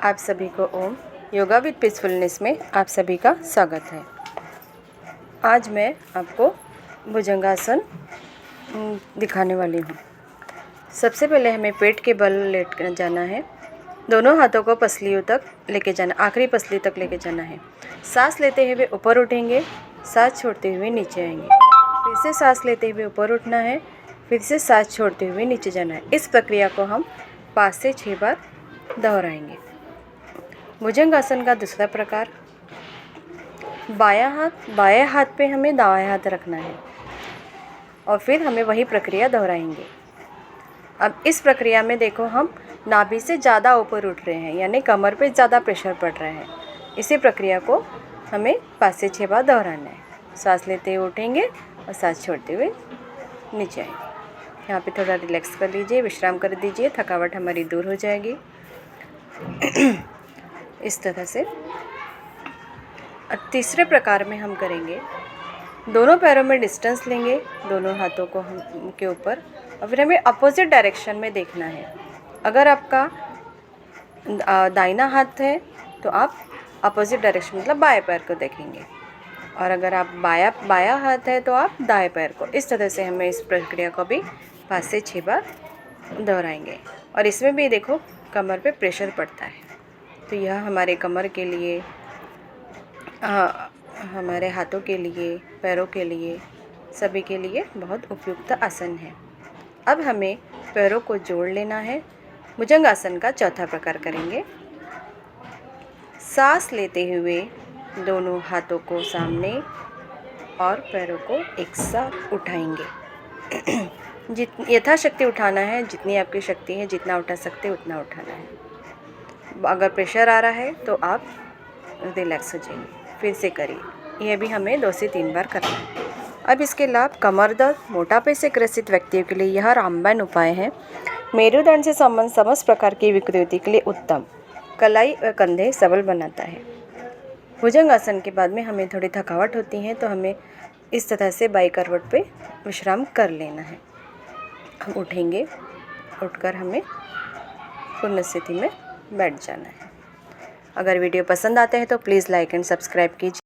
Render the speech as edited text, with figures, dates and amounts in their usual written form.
आप सभी को ओम योगा विद पीसफुलनेस में आप सभी का स्वागत है। आज मैं आपको भुजंगासन दिखाने वाली हूँ। सबसे पहले हमें पेट के बल लेट जाना है। दोनों हाथों को पसलियों तक लेके जाना, आखिरी पसली तक लेके जाना है। सांस लेते हुए ऊपर उठेंगे, सांस छोड़ते हुए नीचे आएंगे। फिर से सांस लेते हुए ऊपर उठना है, फिर से सांस छोड़ते हुए नीचे जाना है। इस प्रक्रिया को हम 5 से 6 बार दोहराएंगे। भुजंगासन का दूसरा प्रकार, बाएं हाथ पे हमें दायां हाथ रखना है और फिर हमें वही प्रक्रिया दोहराएंगे। अब इस प्रक्रिया में देखो, हम नाभि से ज़्यादा ऊपर उठ रहे हैं, यानी कमर पे ज़्यादा प्रेशर पड़ रहा है। इसी प्रक्रिया को हमें 5 से 6 बार दोहराना है। सांस लेते हुए उठेंगे और सांस छोड़ते हुए नीचे आएंगे। यहाँ पे थोड़ा रिलैक्स कर लीजिए, विश्राम कर दीजिए, थकावट हमारी दूर हो जाएगी। इस तरह से। तीसरे प्रकार में हम करेंगे, दोनों पैरों में डिस्टेंस लेंगे, दोनों हाथों को हम के ऊपर, और फिर हमें अपोजिट डायरेक्शन में देखना है। अगर आपका दाहिना हाथ है तो आप अपोजिट डायरेक्शन मतलब बाएं पैर को देखेंगे, और अगर आप बायां हाथ है तो आप दाएं पैर को। इस तरह से हमें इस प्रक्रिया को भी 5 से 6 बार दोहराएंगे। और इसमें भी देखो, कमर पे प्रेशर पड़ता है, तो यह हमारे कमर के लिए, हमारे हाथों के लिए, पैरों के लिए, सभी के लिए बहुत उपयुक्त आसन है। अब हमें पैरों को जोड़ लेना है। भुजंगासन का चौथा प्रकार करेंगे। सांस लेते हुए दोनों हाथों को सामने और पैरों को एक साथ उठाएंगे। यथाशक्ति उठाना है, जितनी आपकी शक्ति है, जितना उठा सकते उतना उठाना है। अगर प्रेशर आ रहा है तो आप रिलैक्स हो जाइए, फिर से करिए। यह भी हमें 2 से 3 बार करना है। अब इसके लाभ, कमर दर्द, मोटापे से ग्रसित व्यक्तियों के लिए यह रामबाण उपाय है। मेरुदंड से संबंधित समस्त प्रकार की विकृति के लिए उत्तम, कलाई व कंधे सबल बनाता है। भुजंगासन के बाद में हमें थोड़ी थकावट होती है, तो हमें इस तरह से बाई करवट पे विश्राम कर लेना है। हम उठेंगे, उठकर हमें पूर्ण स्थिति में बैठ जाना है। अगर वीडियो पसंद आता है तो प्लीज़ लाइक एंड सब्सक्राइब कीजिए।